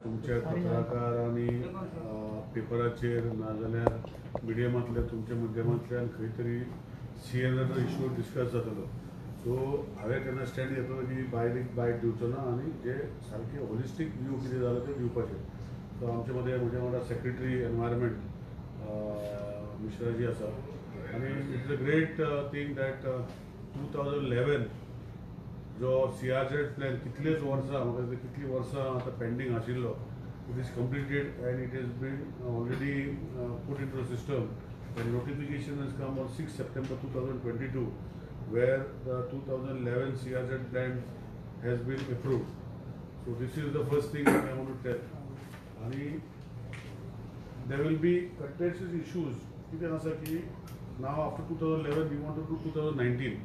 तुमच्या पत्रकार आणि पेपराचेर नाजाल्यार मिडियमांतल्या तुमच्या माध्यमांतल्यान खंय तरी CRZ इश्यू डिस्कस जातलो. सो हांवें तेन्ना स्टँड घेतलो की बायट दिवचो ना आनी जे सारके होलिस्टीक व्यू कितें जालो तें दिवपाचें. सो आमचे मदें म्हज्या वांगडा सेक्रेटरी एनवायरमेंट मिश्राजी आसा आनी it's a great thing that 2011 जो CRZ प्लॅन कितलेच वर्सां म्हाका कितली वर्सां आतां पेंडींग आशिल्लो, it is completed and it is been already put into the system. The notification has come on 6 September 2022 where the 2011 CRZ plan has been approved. So this is the first thing that I want to tell. And there will be contentious issues. Now after 2011 we want to do 2019.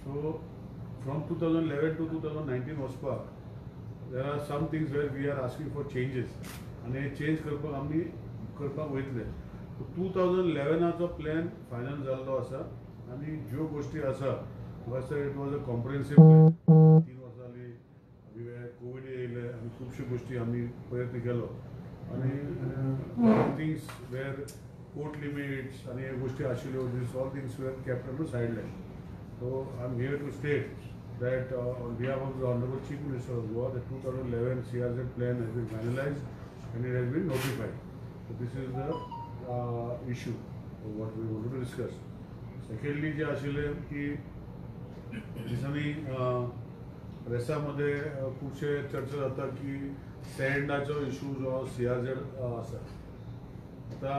So from 2011 to 2019 OSPA, there are some things where we are asking for changes. And a change करपाक वयतले. 2011 plan final जाल्लो आसा आनी ज्यो गोष्टी आसा it was a कॉम्प्रिहेन्सीव plan. 3 वर्सां जाली Covid येयले आनी खुबश्यो गोष्टी आमी प्रयत्न केलो आनी थिंग्स वेर कोर्ट लिमिट्स आनी ह्यो गोष्टी आशिल्ल्यो these all things were kept on the sideline. So I am here to state that on behalf of the Honorable Chief Minister of Goa, the 2011 CRZ plan has been finalized and it has been notified. So this is the issue of what we want to discuss. Secondly, जे आशिल्ले की दिसांनी प्रेसामध्ये खुबशे चर्चा जाता की सँडाचो issue जो CRZ आसा. आता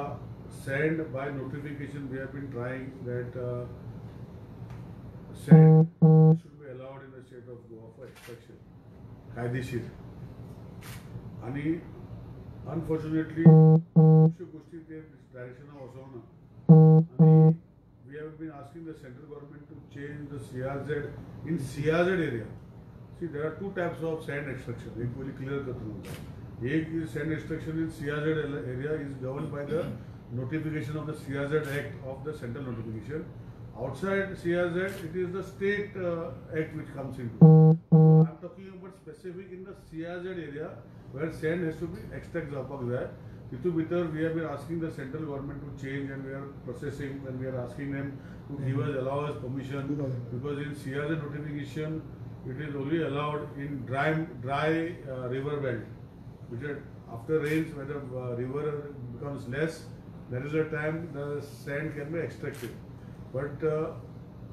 send by notification we have been trying that sand should be allowed in the state of Goa for extraction. कायदेशीर आणि unfortunately खुबश्यो गोष्टी ते डायरेक्शनाक वचोना आणि we have been asking the central government to change the CRZ in CRZ area. See, there are two types of sand extraction. एक पयली clear करता. एक is sand extraction in CRZ area is governed by the notification of the CRZ Act of the central notification. Outside CRZ, it is the state act which comes into. So I am talking about specific in the CRZ area where sand has to be extracted जावपाक जाय. तितू भितर we have been asking the central government to change and we are processing and we are asking them to give us, allow us permission because in CRZ notification it is only allowed in dry river belt. Which after rains when the river becomes less, there is a time the sand can be extracted. But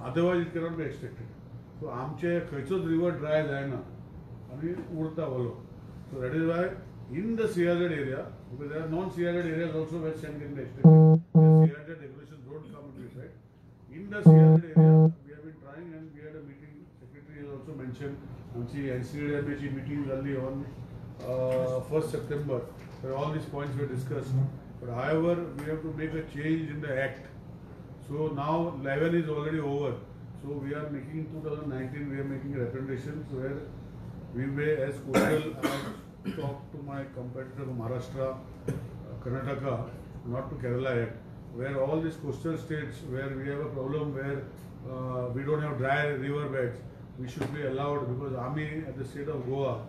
otherwise it cannot be extracted. So आमचे खंयचोच river dry जायना आनी उरता वलो. So that is why in the CRZ area, because there are non-CRZ areas also where sand can be extracted. The CRZ regulations don't come into effect. In the CRZ area, we have been trying and we had a meeting. Secretary has also mentioned. आमची NCDMA meeting जाल्ली on 1st September where all these points were discussed. But however, we have to make a change in the act. So now 11 is already over. So we are making 2019. We are making recommendations where we may, as coastal, I talk to my competitor from Maharashtra, Karnataka, not to Kerala yet, where all these coastal states where we have a problem where we don't have dry river beds, we should be allowed because Army at the state of Goa,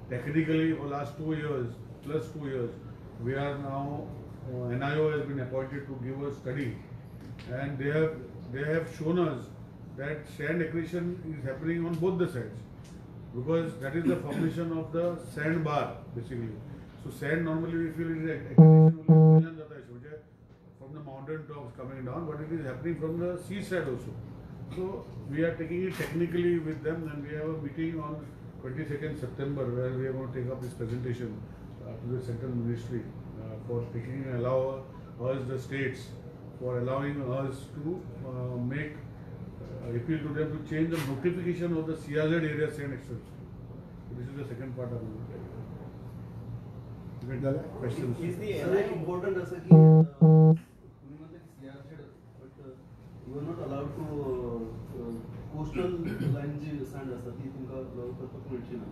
technically for last 2 years, plus 2 years, we are now NIO has been appointed to give a study. And they have shown us that sand accretion is happening on both the sides because that is the formation of the sandbar basically. So sand normally we feel is accretion only from the mountain tops coming down, but it is happening from the seaside also. So we are taking it technically with them and we have a meeting on 22nd September where we are going to take up this presentation to the central ministry for taking and allow us the states for allowing us to make appeal to them to change the notification of the CRZ area sand extraction. So this is the second part of it. Questions? Is the NI important as a key? CRZ, but you are not allowed to coastal line ji sand असतात ती तुमका लावू करपाक मेळची ना.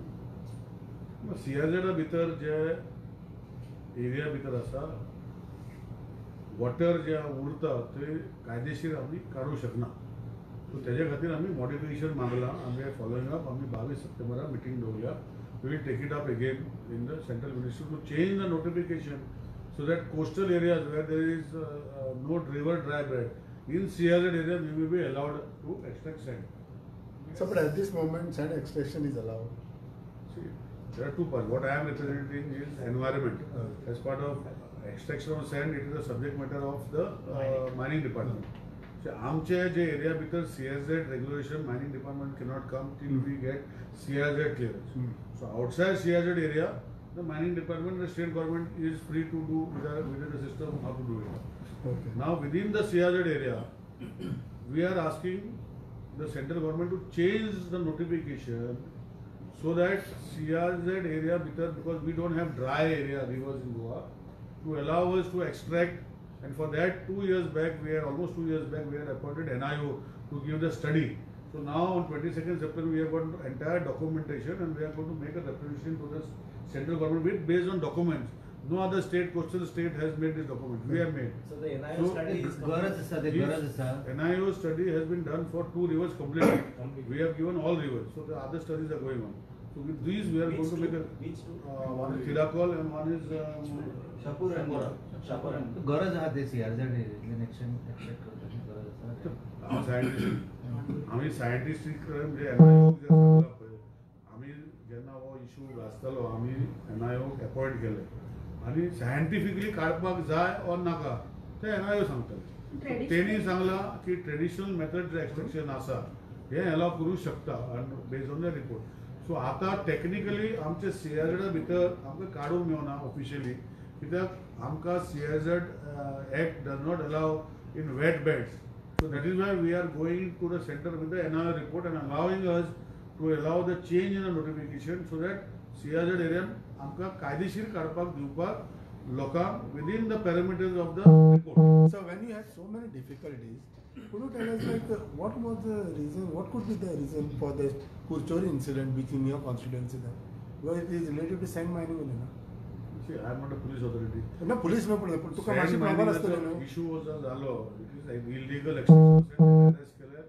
CRZ भितर जे area भितर आसा वॉटर जे उरता ते कायदेशीर आम्ही काढू शकना. सो त्याच्या खातीर आम्ही मॉडिफिकेशन मागला. आम्ही फॉलोइंग अप आम्ही 22 सप्टेंबराक मिटींग दवरल्या we will take it up again in the central ministry to change the notification so that coastal areas where there is no river dry bed, in CRZ area we will be allowed to extract sand. So, but at this moment, sand extraction is allowed. See, there are two parts. What I am representing is environment. As part of extraction of sand, it is the subject matter of the mining department. So, आमचे जे area भितर CRZ regulation, mining department cannot come till we get CRZ clearance. So, outside CRZ area, the mining department, the state government is free to do within the system how to do it. Okay. Now, within the CRZ area, we are asking the central government to change the notification so that CRZ area, because we don't have dry area rivers in Goa, to allow us to extract. And for that, 2 years back, almost 2 years back, we had appointed NIO to give the study. So now on 22nd September, we have got entire documentation and we are going to make a representation to the central government based on documents. No other state, coastal state has made this document. We have made. So the NIO study is NIO study has been done for 2 rivers completely. We have given all rivers. So the other studies are going on. So with these, we are going to make a one is Thirakol and one is Shapur and Gora. Shapur and गरज आहे ते CRZ election accept करण्याची गरज आहे. आम्ही सायंटिस्टिक म्हणजे NIO आम्ही जेन्ना हो इश्यू गाजतालो आम्ही NIO अपॉइंट केले आणि सायंटिफिकली काडपाक जाय और नाका ते NIO सांगतले. तेणी सांगला की ट्रेडिशनल मेथड जे एक्सट्रॅक्शन आसा हे अलाव करू शकता बेस्ड ऑन द रिपोर्ट. सो आता टेक्निकली आमचे CRZ भितर आमकां काडूंक मेळना ऑफिशियली कित्याक आमकां CRZ act does not allow in wet beds. So that is why we are going to the center with the NIO report and allowing us to allow the change in the notification so that CRZ area आमकां कायदेशीर काडपाक दिवपाक लोकांक within the parameters of the report. So when you had so many difficulties, could you tell us like what was the reason? What could be the reason for the Kurchori incident which in your constituency then? Because it is related to sand mining only, na? See, I am not a police authority. ना police में पडलं पण तुका माहिती प्रमाण असतं ना. Issue झालो it is illegal extraction arrest केले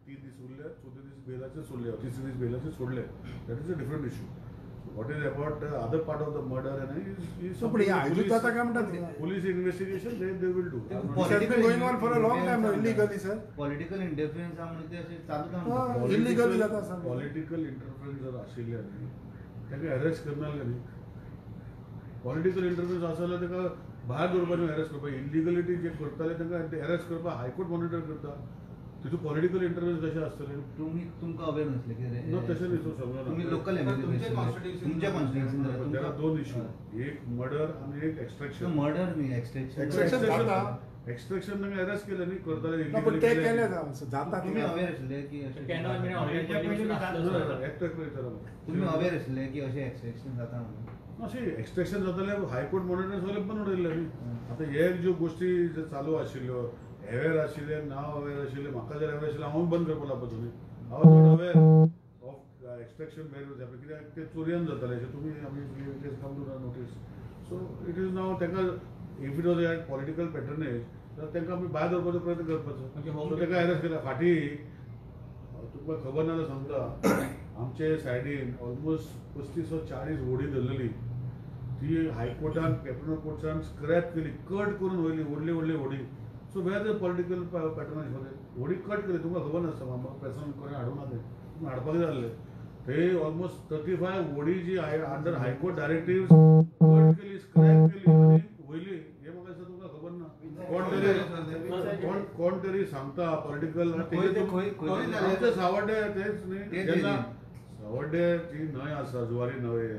3 दीस उरले 4 दीस बेलाचे सोडले 3 दीस बेलाचे सोडले. That is a different issue. What is about the other part of the murder and is So, but yeah, police आता काय म्हणतात? Police investigation they will do. This has been going on for a long time illegally, sir. Political interference म्हणून ते असे चालू राहतात. Illegally जाता असं. पॉलिटिकल इंटरफरन्स जर आशिल्ले ताका अरेस्ट करनार न्ही. पॉलिटिकल इंटरफरन्स आसले ताका भायर दवरपाचें अरेस्ट करपाक इलिगलिटी जे करताले तांकां अरेस्ट करपाक हायकोर्ट मॉनिटर करता. तितून पॉलिटिकल इंटरफरन्स कशें आसतलें? तुमकां अवेअर नसले की रे नो तशें न्ही. समजना तुम्ही लोकल तुमच्या कॉन्स्टिट्युएन्सीन there are दोन इश्यू. एक मर्डर आणि एक एक्सट्रॅक्शन. मर्डर न्ही एक्सट्रॅक्शन एक्सट्रॅक्शन तांकां अरेस्ट केलें न्ही करताले ना पण ते केले जाता तुम्ही अवेअर आसले की तुम्ही अवेअर आसले की अशें एक्सट्रॅक्शन जाता म्हणून अशें एक्सट्रॅक्शन जाताले हायकोर्ट मॉनिटर सगळे बंद उडयल्ले न्ही. आतां हे ज्यो गोश्टी जे चालू आशिल्ल्यो अवेअर आशिल्ले ना अवेअर आशिल्ले म्हाका जर अवेअर आशिल्ले हांव बंद करपाक लागपाचो न्ही. हांव नॉट अवेअर ऑफ एक्सट्रॅक्शन बेर कित्याक ते चोरयेन जाताले तुमी आमी it is come to notice. So it is now तांकां if it was at political patronage जाल्यार तांकां आमी भायर दवरपाचो प्रयत्न करपाचो. सो ताका अरेस्ट केला. फाटीं तुमकां खबर ना जाल्यार सांगता आमचे सायडीन ऑलमोस्ट 35 or 40 व्हडी धरलेली ती हायकोर्टान कॅपिटल कोर्टान स्क्रॅप केली कट करून वयली व्हडली व्हडली व्हडी. So where the political patronage व्हडी कट केली तुमकां खबर नासता म्हाका पर्सन कोणें हाडूंक ना ते तुमी हाडपाक जाय आसले. ते ऑलमोस्ट 35 व्हडी जी अंडर हायकोर्ट डायरेक्टिव्ह कट केली स्क्रॅप केली आनी वयली. हे म्हाका दिसता तुमकां खबर ना. कोण तरी सांगता पॉलिटिकल आमचे सावड्डे तेच न्ही. जेन्ना सावड्ड्याची न्हंय आसा जुवारी न्हंय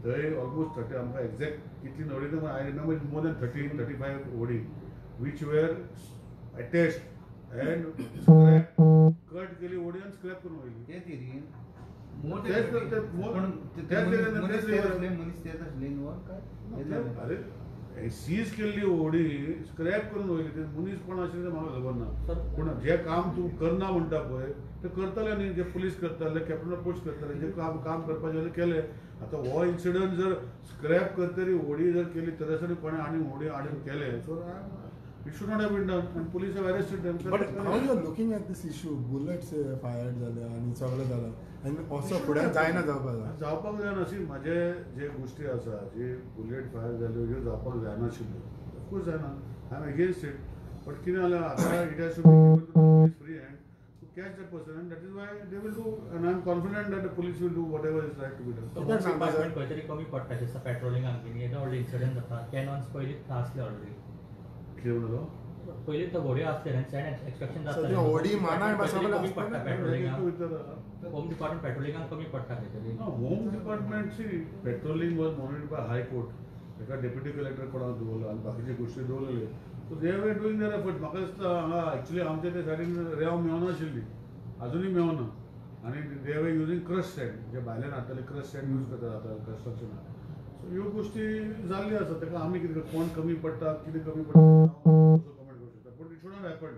थंय ऑलमोस्ट 30 आमकां एक्झॅक्ट कितली न्हंय I remember more than 30-35 व्हडी which were attached and scrap cut केली व्हडी आनी स्क्रॅप करून वयली. ते थिरीन अरे सीज केल्ली व्हडी स्क्रॅप करून वयली. ते मनीस कोण आशिल्ले ते म्हाका खबर ना. पूण जे काम तूं करना म्हणटा पळय ते करतले न्ही. जे पुलीस करताले कॅपिटल पोस्ट करताले जे काम करपाचें केले. आतां हो इन्सिडंट जर स्क्रॅप करतरी व्हडी जर केली तरेसर कोणें आनी व्हडी हाडून केले. सो It should not have been done, and police have arrested them. But how you are looking at this issue? Bullets fired झाले आणि सगळं झालं आणि असं पुढे जायना जावपाक जावपाक जायना अशी माझे जे गोष्टी आसा जे बुलेट फायर जाल्यो ह्यो जावपाक जायनाशिल्ल्यो ऑफकोर्स जायना I am against it but कितें जालें आतां it has to be given to the police free hand to catch the person and that is why they will do and I am confident that the police will do whatever is right to be done कित्याक सांगता department खंय तरी कमी पडटा दिसता पेट्रोलिंगाक been येदो व्हडले incident जाता कॅनॉन्स पयलींच आसले ऑलरेडी कितें म्हणलो पयलीं तो घोड्यो आसले आनी सँड एक्सट्रॅक्शन सो ते जाता होडी मानाय बा सगळं कमी पडटा पेट्रोलिंगाक विचार होम डिपार्टमेंट पेट्रोलिंगाक कमी पडटा खंय तरी No, Home Department, see, patrolling was monitored by High Court. एका डेप्युटी कलेक्टर कोणाक दवरलो आनी बाकीचे गोश्टी दवरलेले सो दे वे डुईंग देयर एफर्ट म्हाका दिसता हांगा एक्चुअली आमच्या त्या सायडीन रेंव मेवनाशिल्ली अजुनूय मेवना आनी दे वे युजींग क्रश सँड जे भायल्यान हाडटले क्रश सँड यूज करतात आतां कन्स्ट्रक्शनाक सो ह्यो गोश्टी जाल्ल्यो आसा ताका आमी कितें कोण कमी पडटा कितें कमी पडटा कमेंट करूं शकता पूण इट शुड नॉट हॅपन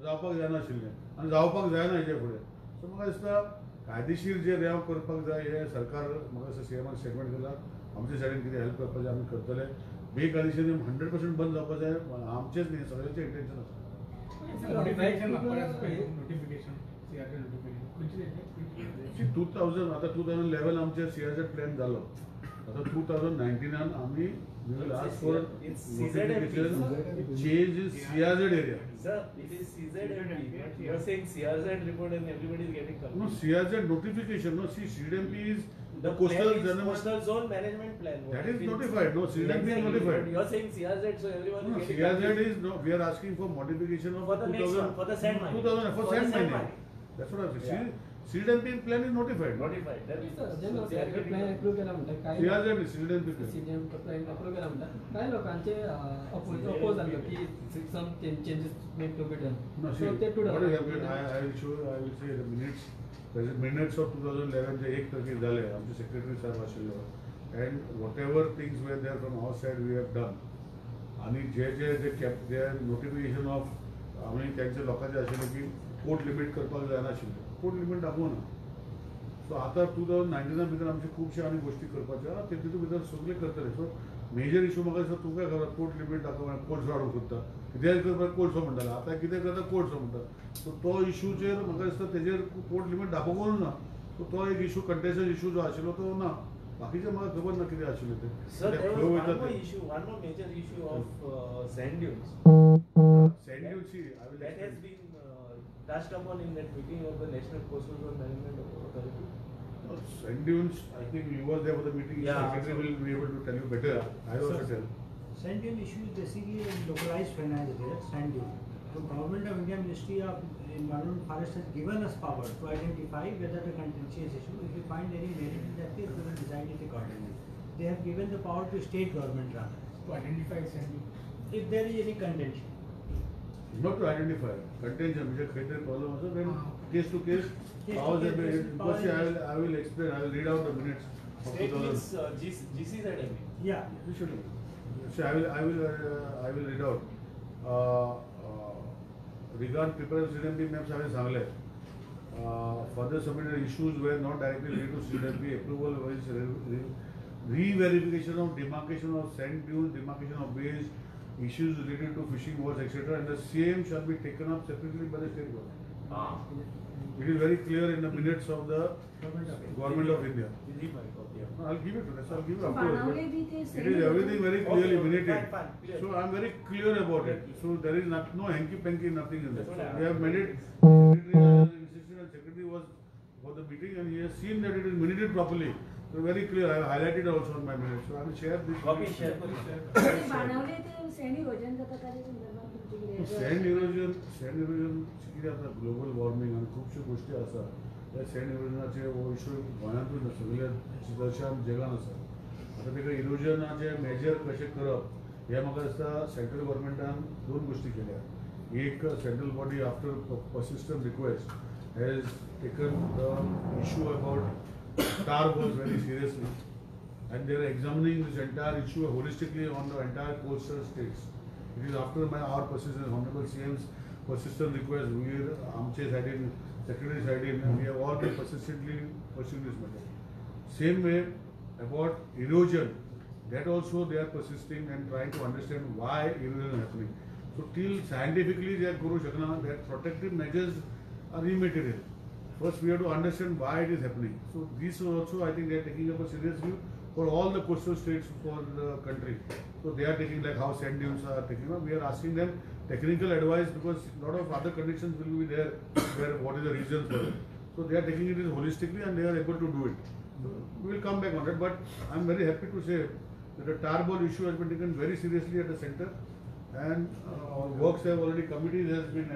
जावपाक जायनाशिल्लें आनी जावपाक जायना हेजे फुडें सो म्हाका दिसता कायदेशीर जे रेंव करपाक जाय हे सरकार म्हाका दिसता सीएमान स्टेटमेंट केला आमचे सायडीन कितें हेल्प करपाचें आमी करतले बेकायदेशीर 100% बंद जावपाक जाय आमचेच न्ही सगळ्यांचें इंटेन्शन आसा नोटिफिकेशन CRZ नोटिफिकेशन 2000 आता 2011 आमचे CRZ प्लॅन जालो आता 2019 आमी we will ask for It's CZMP. notification change in CRZ area. Sir, it is CZMP. You are saying CRZ report and everybody is getting No, confused. CRZ notification. No, see, CDMP is the plan coastal is general. coastal zone management plan. That is notified. No, CDMP is notified. You are saying CRZ, so everyone No, is getting CRZ confused. is no. We are asking for modification of For the next one, for the sand mining. 2000 for For the sand sand mining. mining. That's what I'm saying. Yeah. CDMP plan is notified. Notified. That is ज्यांना they are CRZ getting plan approve केला म्हणटा काय CRZ is CDMP plan. CGM plan approve केला म्हणटा काय लोकांचे oppose जाल्लो की some changes make to be done No, see, so ते to what is happening, I will show, I will say the minutes, present minutes of 2011 जे एक तारखेक जाले आमचे सेक्रेटरी साहेब आशिल्लो and whatever things were there from our side we have done आणि जे notification of आमी त्यांचे लोकांचे आशिल्ले की कोर्ट लिमीट करपाक जायनाशिल्ले कोर्ट लिमीट दाखोवना सो आता 2019 भितर आमचे खुबशे आनी गोश्टी करपाच्यो आहा ते तितून भितर सगळे करतले सो मेजर इशू म्हाका दिसता तुका खबर कोर्ट लिमीट दाखोवप कोर्ट हाडूंक सोदता कितेंय करपाक कोर्ट सो म्हणटालो आतां कितें करता कोर्ट सो म्हणटा सो तो इशूचेर म्हाका दिसता तेजेर कोर्ट लिमीट दाखोवंकूच ना सो तो एक इशू कंटेस्टड इशू जो आशिल्लो तो ना बाकीचे म्हाका खबर ना कितें आशिल्लें ते Sir, there flow was वयता one more ते. issue, one more major issue of sand dunes. Send you see, I will That has explain. been touched upon in that meeting of the National Coastal Zone Management Authority. Sand dunes, I think you were there for the meeting. Yeah. Secretary will be able to tell you better. I also Sir. tell. Sand dune issue is basically a localized finance there, sand dune. The Government of India Ministry of Environment and Forest has given us power to identify whether the contentious issue, if we find any merit in that case, we will decide it accordingly. They have given the power to state government rather, To identify sand dune. if there is any contention. Not to identify contention, which is created problem also. Then case to case, Case to powers case have been. basis, power Because is- I will explain. I will read out the minutes of State 2000. means GCZME. Yeah. You should. So I will read out. Regarding preparation CDMP maps, I will सांगले. Further submitted issues were not directly related to CDMP approval was re-verification of demarcation of sand dunes, demarcation of bays, issues related to fishing boats, etc. And the same shall be taken up separately by the state government. It is very clear in the minutes of the government of India. I'll give it to this. I'll give it afterwards. It is everything very clearly minted. Fine, clear. So I'm very clear about it. So there is no hanky panky, nothing in that. That's what I We have made it. Secretary has insisted and secretary was for the meeting and he has seen that it is minuted properly. So very clear. I have highlighted also on my minutes. So I will share this. Copy share. बाणवले ते send erosion जाता ताचे संदर्भात तुमचे कितें send erosion कितें आता global warming आनी खुबश्यो गोश्टी आसा त्या सँड इरोजनाचे हो इशू गोंयांतूच ना सगळ्या चडशा जगान आसा आतां तेका इरोजनाचे मेजर कशें करप हे म्हाका दिसता सेंट्रल गव्हर्मेंटान दोन गोश्टी केल्या एक central body after persistent request has taken the issue about tar balls very seriously and they are examining this entire issue holistically on the entire coastal states. It is after our persistent, Honorable CM's persistent request, we are Amche side in, Secretary side in, and we have all been persistently pursuing this matter. Same way about erosion, that also they are persisting and trying to understand why erosion is happening. So till scientifically they are kuru shakna, that protective measures are immaterial. First we have to understand why it is happening. So this also I think they are taking up a serious view for all the coastal states for the country. So they are taking like how sand dunes are taking up. We are asking them technical advice because a lot of other conditions will be there where what is the reason for it. So they are taking it holistically and they are able to do it. So we will come back on it, but I am very happy to say that the tar ball issue has been taken very seriously at the center, and our works have already committees has been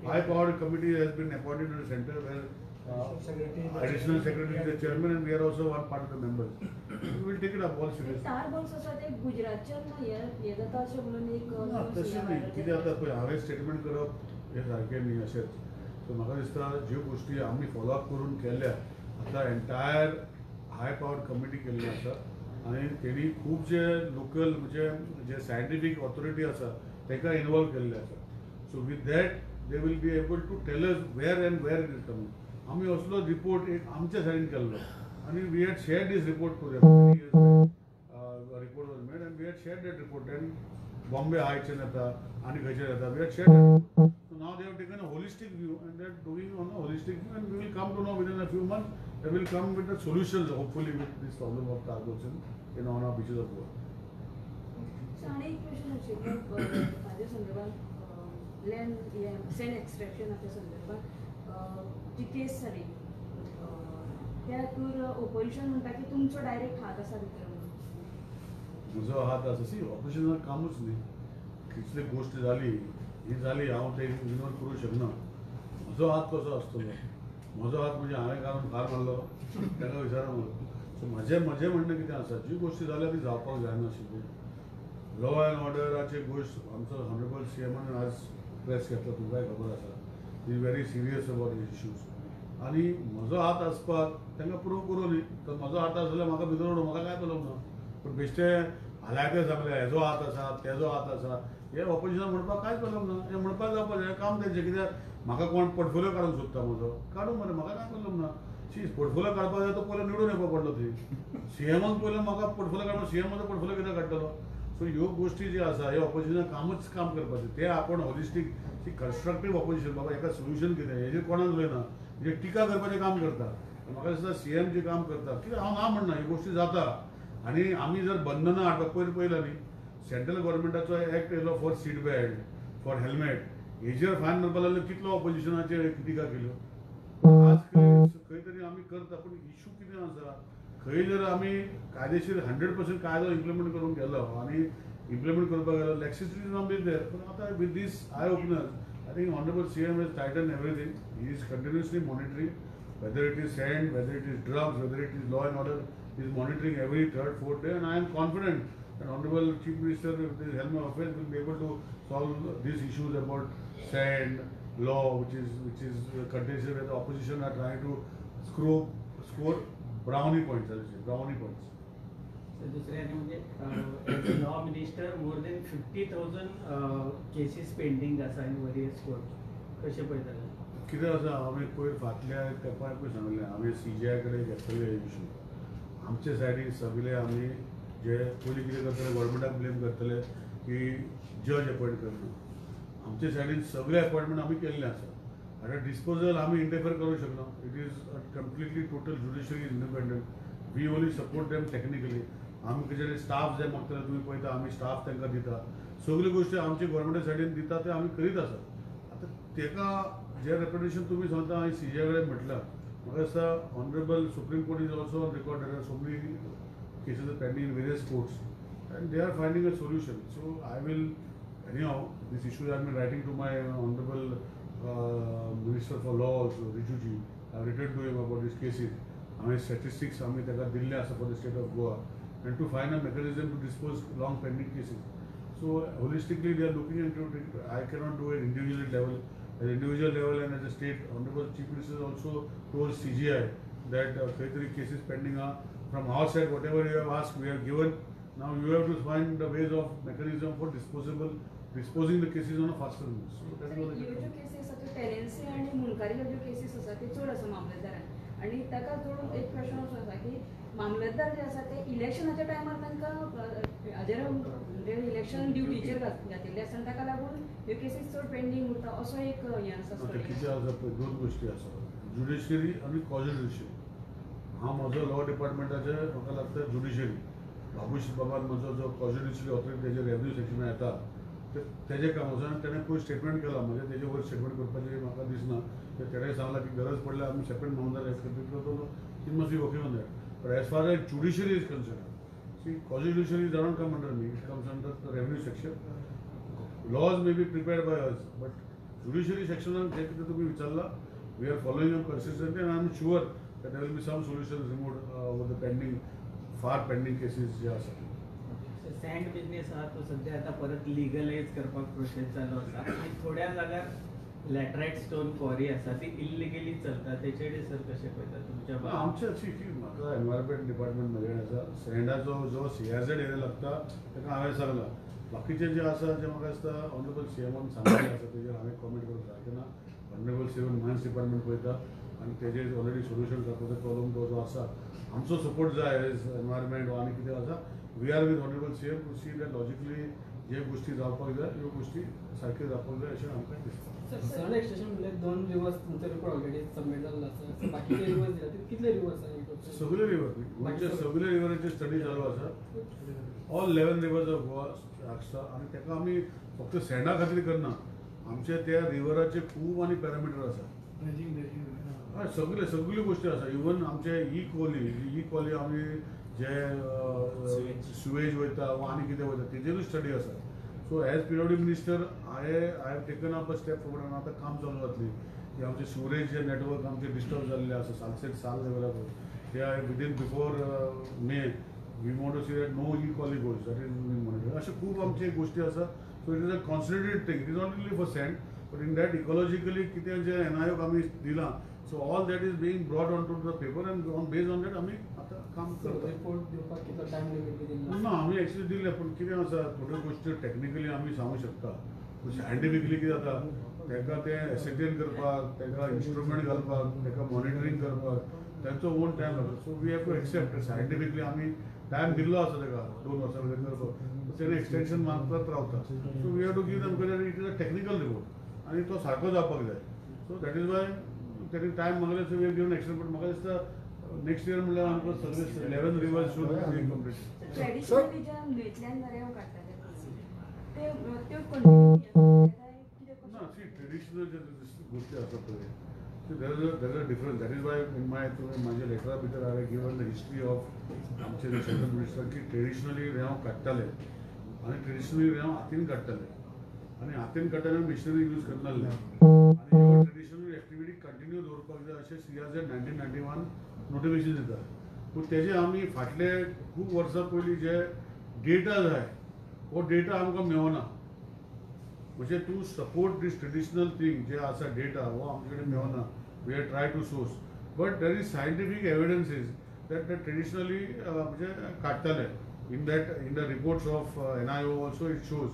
high powered committee has been appointed at the center where additional secretary is the chairman and we are also one part of the members. We will take it up all seriously. तार balls आसा ते गुजरातच्यान हे जाता अशें म्हणून एक ना तशें न्ही कितें जाता पळय हांवें स्टेटमेंट करप हें सारकें न्ही अशेंच. सो म्हाका दिसता ज्यो गोश्टी आमी फॉलो अप करून केल्या आतां एंटायर हाय पावर्ड कमिटी केल्ली आसा आनी तेणी खूब जे लोकल म्हणजे जे सायंटिफीक ऑथॉरिटी आसा ताका इनवॉल्व केल्ले आसा. So with that they will be able to tell us where and where it is coming. आमी असलो रिपोर्ट एक आमच्या सायडीन केल्लो आनी we had shared these report to them. Report was made and we had shared that report and Bombay हायच्यान येता आनी खंयच्यान येता we had shared. So now they have taken a holistic view and they are doing on a holistic view and we will come to know within a few months they will come with the solutions hopefully with this problem of cargoes in on our beaches of Goa. आणि एक question आशिल्लो हाज्या संदर्भात land send एक्सट्रॅक्शनाच्या संदर्भात जी case जाली त्या हातूर opposition म्हणटा की तुमचो डायरेक्ट हात आसा भितर म्हणून. म्हजो हात आसा सी ऑपरेशनाक कामूच न्ही कितली गोश्ट जाली ही जाली हांव ते इग्नोर करूं शकना. म्हजो हात कसो आसतलो म्हजो हात म्हणजे हांवें घालून फार मारलो ताका विचारा म्हाका. सो म्हजें म्हणणें कितें आसा जी गोश्टी जाल्या ती जावपाक जायनाशिल्ली. लॉ एंड ऑर्डराचे गोश्ट आमचो ऑनरेबल सीएमान आज प्रेस घेतलो तुमकांय खबर आसा. He is very serious about his issues आनी म्हजो हात आसपाक तांकां प्रूव करूं न्ही तर म्हजो हात आसा जाल्यार म्हाका भितर उडोवं म्हाका काय प्रॉब्लम ना. पूण बेश्टे हालायते सांगले हेजो हात आसा तेजो हात आसा हे ऑपोजिशनाक म्हणपाक कांयच प्रॉब्लम ना. हे म्हणपाक जावपाचें हें काम तेंचें. कित्याक म्हाका कोण पोर्टफोलियो काडूंक सोदता म्हजो काडूं मरे म्हाका काय प्रॉब्लम ना. शी पोर्टफोलियो काडपाक जाय तो पयलो निवडून येवपाक पडलो थंय. सीएमान पयलो म्हाका पोर्टफोलियो काडून सीएम म्हजो पोर्टफोलियो कित्याक काडटलो. सो ह्यो गोश्टी ज्यो आसा हे ऑपोजिशनाक कामूच काम करपाचें ते आपण हॉलिस्टीक ती कन्स्ट्रक्टीव ऑपोजिशन बाबा हेका सोल्युशन कितें हेजेर कोणाच उलयना म्हणजे टिका करपाचें काम करता. म्हाका दिसता सीएम जें काम करता कित्याक हांव ना म्हणना ह्यो गोश्टी जाता आनी आमी जर बंधनां हाडपाक पयलीं न्ही सेंट्रल गव्हर्मेंटाचो एक्ट येयलो for seat belt for helmet हेजेर फायन मारपाक लागलो कितलो ऑपोजिशनाचेर टिका केल्यो. आज खंय तरी आमी करता पूण इश्यू कितें आसा खंय जर आमी कायदेशीर 100% कायदो इम्प्लिमेंट करूंक गेलो आनी इम्प्लिमेंट करपाक गेलो laxity is not be there. पूण आतां with this eye opener I think honourable CM has tighten everything. He is continuously monitoring whether it is sand, whether it is drugs, whether it is law and order. He is monitoring every third, fourth day, and I am confident that Honorable Chief Minister with his helm of affairs will be able to solve these issues about sand law, which is contentious where the opposition are trying to score brownie points. I would say brownie points. So दुसऱ्याने म्हणजे as a law minister more than 50,000 cases pending आसा in various court. कशें पळयता? कितें आसा हांवें पयर फाटल्या तेंपार पळय सांगलें हांवें CJI कडेन घेतलेले इश्यू. आमचे सायडीन सगळे आमी जे पयलीं कितें करतले गव्हर्मेंटाक ब्लेम करतले की जज अपॉयंट करना. आमचे सायडीन सगळे अपॉयंटमेंट आमी केल्ले आसा. आतां डिस्पोजल आमी इंटरफियर करूंक शकना. It is completely total judiciary independent. We only support them technically. आमचे जे स्टाफ जे मागतले तुमी पळयता आमी स्टाफ तांकां दिता. सगळ्यो गोश्टी आमचे गव्हर्मेंटा सायडीन दिता ते आमी करीत आसा. आतां तेका जे रेप्युटेशन तुम्ही सांगता हांवें CJI कडेन म्हटलां म्हाका दिसता honourable supreme court is also on record there are so many cases pending in various courts and they are finding a solution. So I will anyhow this issues I am writing to my honourable minister for law also Rijiju. I return to him about this cases. हांवें statistics आमी ताका दिल्ले आसा for the state of Goa and to find a mechanism to dispose long pending cases. So holistically they are looking into it. I cannot do it individual level. At individual level and at the state, Honorable Chief Minister also told CJI that cases pending are from our side. Whatever you have asked, we have given. Now you have to find the ways of mechanism for disposing the cases on a faster means. So that was the ह्यो cases आसा टेनेन्सी आनी मुनकारीच्यो ज्यो cases आसा ते चड आसा मामलेदारान आनी ताका जोडून एक प्रश्न असो आसा की मामलेदार जे आसा ते इलेक्शनाच्या टायमार तांकां हाजेर म्हणजे प्रोटेक्शन ड्युटीचेर घातिल्ले आसा आनी ताका लागून ह्यो केसीस चड पेंडींग उरता असो एक हें आसा आता स्टडी. कितें आसा पळय दोन गोश्टी आसा ज्युडिशरी आनी कॉन्स्टिट्युशन. हांव म्हजो लॉ डिपार्टमेंटाचे म्हाका लागता ज्युडिशरी बाबूश बाबान म्हजो जो कॉन्स्टिट्युशनरी ऑथॉरिटी तेजे रेव्हन्यू सेक्शन येता तेजे काम आसा आनी तेणें पयस स्टेटमेंट केला म्हणजे तेजे वयर स्टेटमेंट करपाचें म्हाका दिसना. तेणें सांगलां की गरज पडल्यार आमी सेपरेट मामदार एक्सपेक्ट करतो he must be working on that. But as far as judiciary is concern see constitution is around come under me it comes under the revenue section. Laws may be prepared by us but judiciary सेक्शनान जे कितें तुमी विचारला we are following on consistently and I am sure that there will be some solution removed over the pending far pending cases जे आसा. Sand business आहा तो सध्या आता परत लिगलाइज करपाक प्रोसेस चालू आसा आनी थोड्या जाग्यार लॅटराइट स्टोन क्वॉरी आसा ती इल्लिगली चलता तेचेर सर कशें पळयता तुमच्या आमचे अशी की म्हाका एनवायरमेंट डिपार्टमेंट म्हजे आसा सँडाचो जो CRZ एरिया लागता ताका हांवें सांगलां. बाकीचे जे आसा जे म्हाका दिसता ऑनरेबल CMन सांगलेलें आसा तेजेर हांवें कॉमेंट करूंक जाय तेन्ना ऑनरेबल CM मायन्स डिपार्टमेंट पळयता आनी तेजेर ऑलरेडी सोल्युशन करपाचो प्रॉब्लम तो जो आसा आमचो सपोर्ट जाय एज एनवायरमेंट वा आनी कितें आसा we are with honourable CM to see that logically जे गोष्टी जावपाक जाय ह्यो गोष्टी सारक्यो जावपाक जाय अशें आमकां दिसता. सर एक्सटेंशन म्हणजे 2 रिवर्स तुमचो रिपोर्ट ऑलरेडी सबमिट जाल्लो आसा. बाकीचे रिवर्स दिला ते कितले रिवर्स आसा? सगळे रिवर गोंयचे सगळे रिवरांची स्टडी चालू आसा. ऑल 11 रिवर्स ऑफ गोवा आसता आनी ताका आमी फक्त सँडा खातीर करना आमचे त्या रिवराचे खूब आनी पॅरामिटर आसा. हय सगळ्यो गोश्टी आसा इवन आमचे ई कॉली आमी जे सुवेज वयता वा आनी कितें वयता तेजेरूय स्टडी आसा. So as PWD minister I have taken up a step forward आनी आतां काम चालू जातली की आमचे सुवेज जे नेटवर्क आमचे डिस्टर्ब जाल्ले आसा साल लेवलाक ते I within before May we want to see that no E coli goes that is monitor. अशे खूब आमचे गोश्टी आसा. So it is a concentrated thing. It is not only for sand but in that ecologically कितें जे NIOक आमी दिलां so all that is being brought on to the paper and on based on that आमी आतां काम करता. Report दिवपाक कितलो टायम लिमीट बी दिला? ना आमी एक्चुअली दिल्ले पूण कितें आसा थोड्यो गोश्टी टॅक्निकली आमी सांगूं शकता सायंटिफिकली कितें जाता ताका ते एसेटेन करपाक ताका इंस्ट्रुमेंट घालपाक ताका मॉनिटरींग करपाक तांचो ओन टायम लागता. So we have to accept scientifically आमी टायम दिल्लो आसा ताका 2 वर्सां भितर करपाक तेणें एक्सटेंशन मागतात रावता. So we have to give them because it is a technical report आनी तो सारको जावपाक जाय. सो दॅट इज वाय तेणी टायम मागले so we have given extension but म्हाका दिसता नेक्स्ट इयर म्हणल्यार आमकां सगळे 11 rivers should be complete. Traditionally जे न्हंयतल्यान नरेव काडटाले ते त्यो कंटिन्यू ना सी ट्रेडिशनल जे गोष्टी आसा पळय there is a difference. That is Y in my तुवें म्हाज्या लेटरा भितर हांवें गिवन द हिस्ट्री ऑफ आमचे सेंट्रल मिनिस्टर की ट्रेडिशनली रेंव काडटाले आनी ट्रेडिशनली रेंव हातीन काडटाले आनी हातीन काडटाना मिशनरी यूज करनासले आनी ह्यो ट्रेडिशनल एक्टिविटी कंटिन्यू दवरपाक जाय अशें CRZ 1991 नोटिफिकेशन दिता. पूण तेजे आमी फाटले खूब वर्सां पयलीं जे डेटा जाय हो डेटा आमकां मेळना. म्हणजे to support this traditional thing जे आसा डेटा हो आमचे कडेन मेळना. We have try to source but there is scientific evidences that traditionally म्हणजे काडटाले in the reports of NIO also it shows.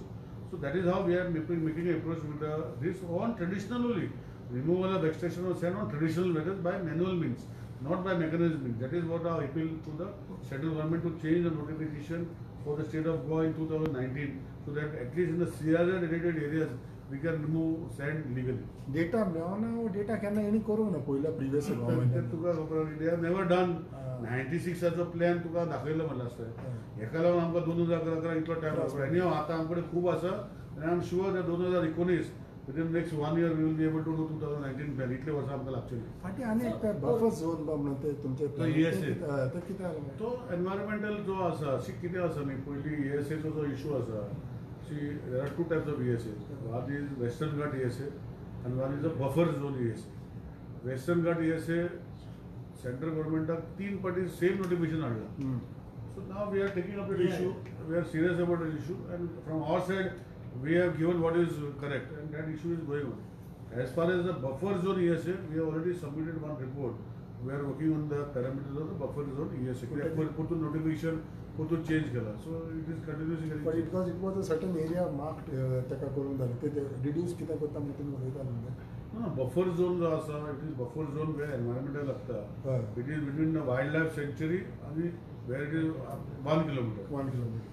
So that is how we are making an approach with this on traditional only. Removal of extraction of sand on traditional methods by manual means, not by mechanism means. That is what our appeal to the central government to change the notification for the state of Goa in 2019, so that at least in the CRZ related areas we can remove sand legally. Data मेळना हो data केन्ना हेणी करूंक ना पयल्या previous गव्हर्मेंटान. तुका खबर they have never done 96 plan तुका दाखयलो म्हणला आसता. हेका लागून आमकां 2011 इतलो टायम लागलो. एनी हांव आतां आमचे कडेन खूब आसा आनी I am sure that 2019 within next 1 year we will be able to do 2019 plan. इतले वर्सां आमकां लागचें. फाटी आनी एक बफर झोन म्हणून ते तुमचे तो ESA. ते कितें आसा तो एनवायरमेंटल जो आसा सी कितें आसा न्ही पयलीं ESAचो जो इशू आसा see there are 2 types of ESA. One is western Ghat ESA and one is a buffer zone ESA. Western Ghat ESA central government 3 parties same notification हाडला. So now we are taking up the issue. We are serious about the issue and from our side we have given what is correct and that issue is going on. As far as the buffer zone ESA, we have already submitted one report. We are working on the parameters of the buffer zone ESA. Put to notification, put to change kala. So it is continuously getting. But it was a certain area marked ताका करून जालें ते reduce कित्याक करता म्हणून तुमी उलयता न्ही. No, buffer zone जो आसा it is buffer zone where environmental लागता. It is between the wildlife sanctuary and where it is 1 kilometer. 1 kilometer.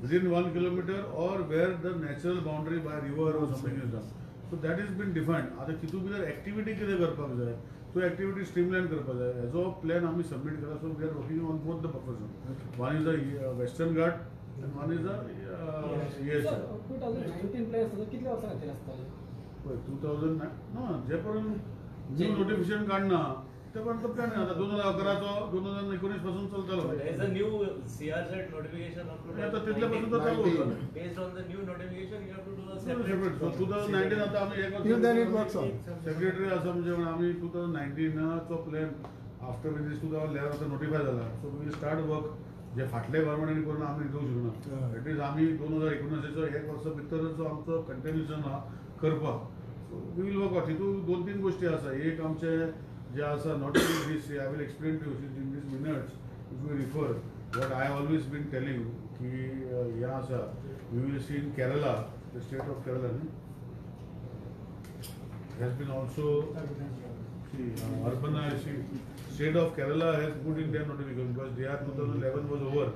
within 1 kilometer or where the natural boundary by river or something is done. So that has been defined. आता तितू भितर activity कितें करपाक जाय, तो activity streamline करपाक जाय. हेजो plan आमी submit केला. So we are working on both the purposes. One is the Western Ghat and one is the EH. 2019 plan असतो कितले वर्सां खातीर आसताले? 2009 no जे पर्यंत न्यू नोटिफिकेशन काढना ते पर्यंत प्लॅन आहे. आता 2011 2019 पासून चालतालो. There is a new CRZ notification up to आता तिथल्यापासून तर चालू होतं. based on the new notification you have to do a separate. So 2019 आता आम्ही एक Till then it works on. Secretary असं म्हणजे आम्ही 2019 चो प्लॅन आफ्टर विथ 2011 आता नोटिफाय झाला. सो वी स्टार्ट वर्क जे फाटले गव्हर्नमेंटांनी करून आम्ही दिवंक शकना. एटलीस्ट आम्ही 2019चो एक वर्सा भितरचो आमचो कंटिन्युएशन हा करपाक. So we will work out. हितून 2-3 गोष्टी आसा. एक आमचे जे आसा not only this I will explain to you in this minutes if you refer what I always been telling की ह्या आसा we will see in Kerala the state of Kerala has been also urbanized. State of Kerala has put in their notification because their 2011 was over.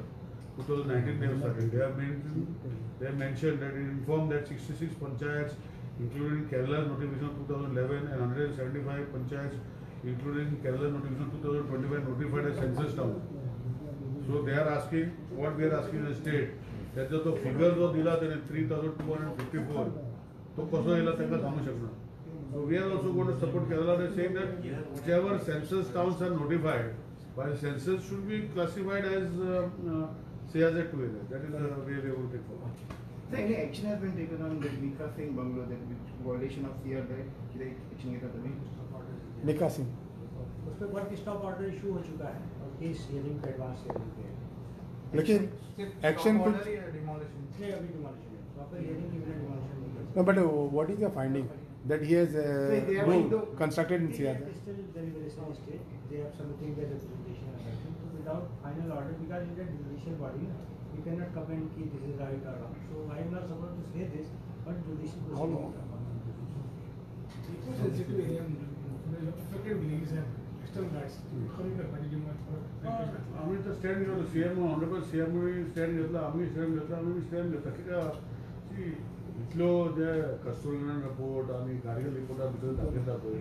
2019 they have started. They have mentioned that it informed that 66 panchayats, including Kerala's notification of 2011, and 175 panchayats, including Kerala's notification of 2025, notified as census town. So they are asking, what we are asking the state, that जो तो figure जो दिला त्याने 3,254, तो कसो येला त्यांना सांगू शकणार. So we are also going to support Kerala. They saying that whichever census towns are notified by the census should be classified as CRZ 2 area. That is the way they will take forward. So any action has been taken on the Mika Singh bungalow, that which violation of CRZ? किती action घेता तुम्ही? Mika Singh. उस पर work stop order issue हो चुका है और case hearing पे एडवांस हियरिंग पे है. लेकिन action कुछ नहीं अभी डिमोलिशन है. प्रॉपर हियरिंग के बिना डिमोलिशन नहीं कर. no, but what is the finding that he has constructed in CRZ? They are still very very small stage. They have submitting their representation and everything. So without final order, because it is a judicial body, we cannot comment कि this is right or wrong. So I am not supposed to say this, but judicial proceeding. Sensitive area affected villages and external rights. आम्ही तर stand घेतो. CM honourable CM stand घेतला. आम्ही stand घेतला. आम्ही stand घेतला कित्याक इतलो जे कस्टोडियन रिपोर्ट आणि गाडगे रिपोर्टा भितर दाखयता पळय